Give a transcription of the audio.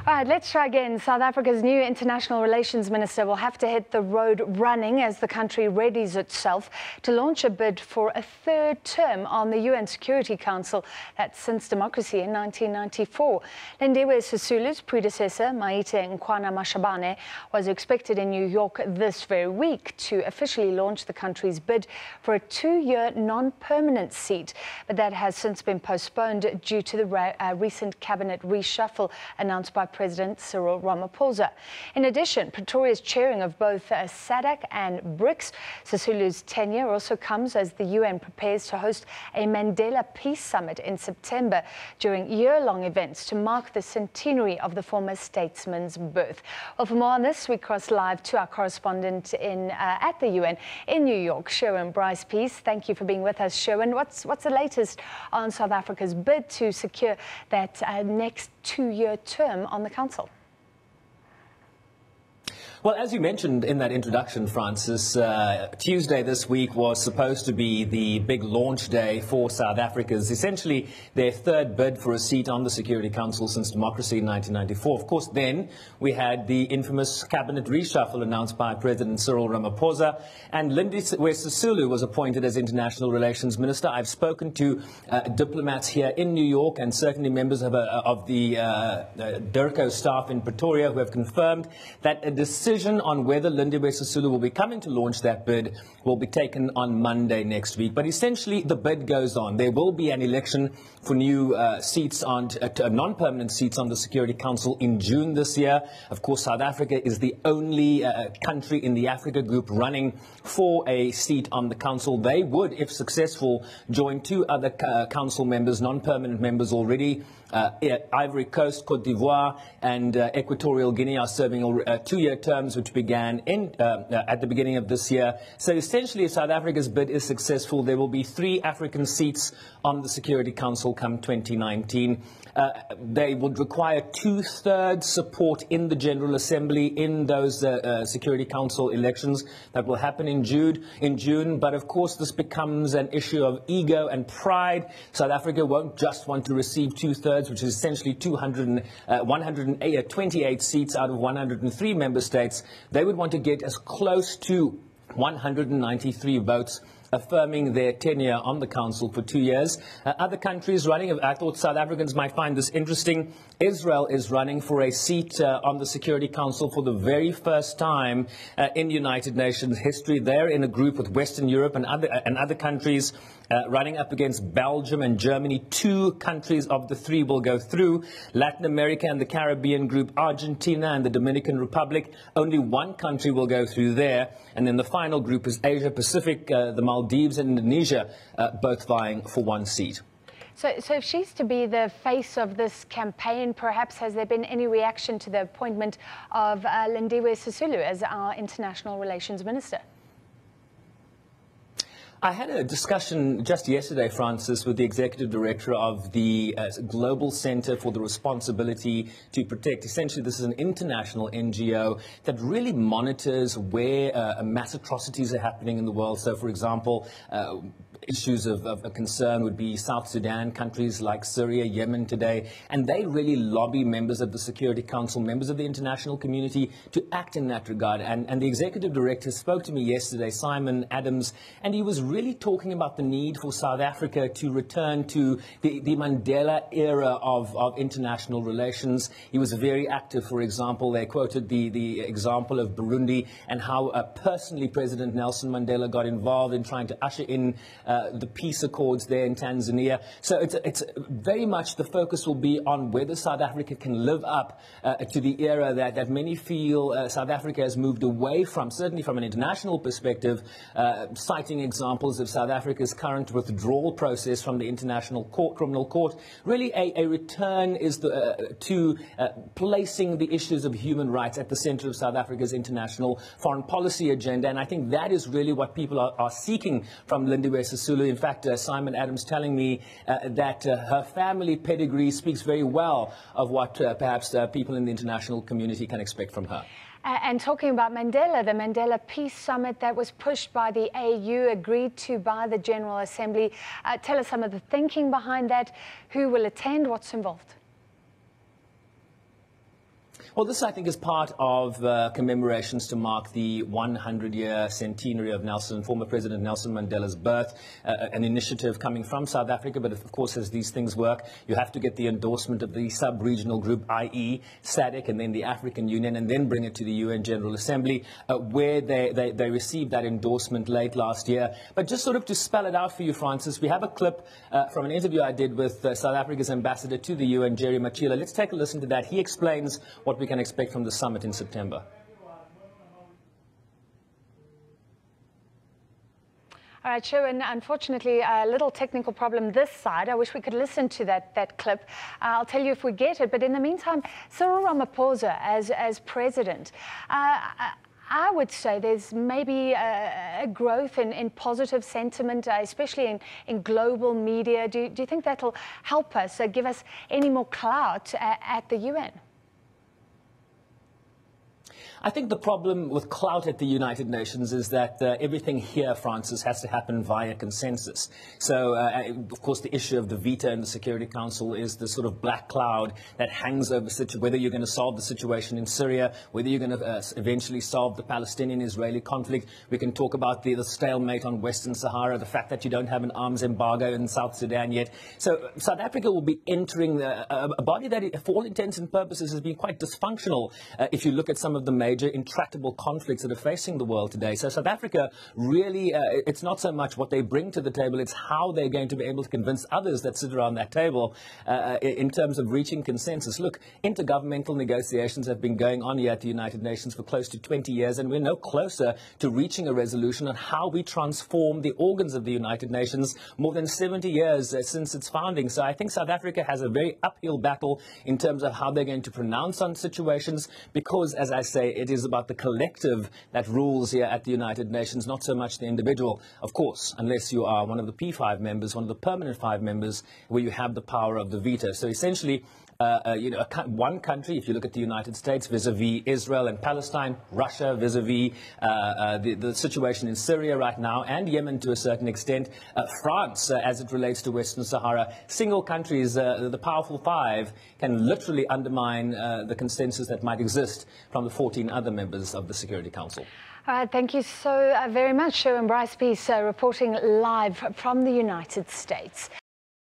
All right, let's try again. South Africa's new international relations minister will have to hit the road running as the country readies itself to launch a bid for a third term on the UN Security Council that's since democracy in 1994. Lindiwe Sisulu's predecessor, Maite Nkoana-Mashabane, was expected in New York this very week to officially launch the country's bid for a 2-year non-permanent seat. But that has since been postponed due to the recent cabinet reshuffle announced by President Cyril Ramaphosa. In addition, Pretoria's chairing of both SADC and BRICS. Sisulu's tenure also comes as the UN prepares to host a Mandela Peace Summit in September during year-long events to mark the centenary of the former statesman's birth. Well, for more on this, we cross live to our correspondent at the UN in New York, Sherwin Bryce-Pease. Thank you for being with us, Sherwin. What's the latest on South Africa's bid to secure that next 2-year term on the Council? Well, as you mentioned in that introduction, Francis, Tuesday this week was supposed to be the big launch day for South Africa's, essentially their third bid for a seat on the Security Council since democracy in 1994. Of course, then we had the infamous cabinet reshuffle announced by President Cyril Ramaphosa, and Lindiwe Sisulu was appointed as International Relations Minister. I've spoken to diplomats here in New York and certainly members of the DIRCO staff in Pretoria who have confirmed that a decision on whether Lindiwe Sisulu will be coming to launch that bid will be taken on Monday next week. But essentially, the bid goes on. There will be an election for new seats on non-permanent seats on the Security Council in June this year. Of course, South Africa is the only country in the Africa group running for a seat on the Council. They would, if successful, join 2 other Council members, non-permanent members already. Ivory Coast, Cote d'Ivoire and Equatorial Guinea are serving 2-year terms which began at the beginning of this year. So essentially, if South Africa's bid is successful, there will be 3 African seats on the Security Council come 2019. They would require 2/3 support in the General Assembly in those Security Council elections that will happen in June. But of course, this becomes an issue of ego and pride. South Africa won't just want to receive 2/3, which is essentially 128 seats out of 103 member states. They would want to get as close to 193 votes affirming their tenure on the Council for 2 years. Other countries running, I thought South Africans might find this interesting. Israel is running for a seat on the Security Council for the very first time in United Nations history. They're in a group with Western Europe and other countries running up against Belgium and Germany. 2 countries of the 3 will go through. Latin America and the Caribbean group, Argentina and the Dominican Republic. Only 1 country will go through there. And then the final group is Asia Pacific, the Maldives and Indonesia, both vying for 1 seat. So if she's to be the face of this campaign, perhaps has there been any reaction to the appointment of Lindiwe Sisulu as our International Relations Minister? I had a discussion just yesterday, Francis, with the executive director of the Global Center for the Responsibility to Protect. Essentially, this is an international NGO that really monitors where mass atrocities are happening in the world. So, for example, issues of concern would be South Sudan, countries like Syria, Yemen today, and they really lobby members of the Security Council, members of the international community to act in that regard. And the executive director spoke to me yesterday, Simon Adams, and he was really talking about the need for South Africa to return to the Mandela era of international relations. He was very active. For example, they quoted the example of Burundi and how personally President Nelson Mandela got involved in trying to usher in the peace accords there in Tanzania. So it's very much the focus will be on whether South Africa can live up to the era that many feel South Africa has moved away from, certainly from an international perspective, citing examples of South Africa's current withdrawal process from the International Criminal Court. Really a return is to placing the issues of human rights at the center of South Africa's international foreign policy agenda. And I think that is really what people are seeking from Lindiwe Sisulu. In fact, Simon Adams telling me that her family pedigree speaks very well of what perhaps people in the international community can expect from her. And talking about Mandela, the Mandela Peace Summit that was pushed by the AU, agreed to by the General Assembly. Tell us some of the thinking behind that. Who will attend? What's involved? Well, this, I think, is part of commemorations to mark the 100-year centenary of former President Nelson Mandela's birth, an initiative coming from South Africa. But, of course, as these things work, you have to get the endorsement of the sub-regional group, i.e. SADC, and then the African Union, and then bring it to the UN General Assembly, where they received that endorsement late last year. But just sort of to spell it out for you, Francis, we have a clip from an interview I did with South Africa's ambassador to the UN, Jerry Machila. Let's take a listen to that. He explains what we can expect from the summit in September. All right, Sherwin, unfortunately, a little technical problem this side. I wish we could listen to that clip. I'll tell you if we get it. But in the meantime, Cyril Ramaphosa as president, I would say there's maybe a growth in positive sentiment, especially in global media. Do you think that'll help us, give us any more clout at the UN? I think the problem with clout at the United Nations is that everything here, Francis, has to happen via consensus. So, of course, the issue of the veto in the Security Council is the sort of black cloud that hangs over whether you're going to solve the situation in Syria, whether you're going to eventually solve the Palestinian-Israeli conflict. We can talk about the stalemate on Western Sahara, the fact that you don't have an arms embargo in South Sudan yet. So South Africa will be entering a body that, for all intents and purposes, has been quite dysfunctional if you look at some of the major intractable conflicts that are facing the world today. So South Africa really, it's not so much what they bring to the table, it's how they're going to be able to convince others that sit around that table in terms of reaching consensus. Look, intergovernmental negotiations have been going on here at the United Nations for close to 20 years, and we're no closer to reaching a resolution on how we transform the organs of the United Nations more than 70 years since its founding. So I think South Africa has a very uphill battle in terms of how they're going to pronounce on situations, because, as I say, it is about the collective that rules here at the United Nations, not so much the individual. Of course, unless you are one of the P5 members, one of the permanent 5 members, where you have the power of the veto. So essentially, one country, if you look at the United States vis-a-vis Israel and Palestine, Russia vis-a-vis the situation in Syria right now, and Yemen to a certain extent, France as it relates to Western Sahara, single countries, the powerful 5, can literally undermine the consensus that might exist from the 14 other members of the Security Council. All right, thank you so very much, Sherwin Bryce-Pease, reporting live from the United States.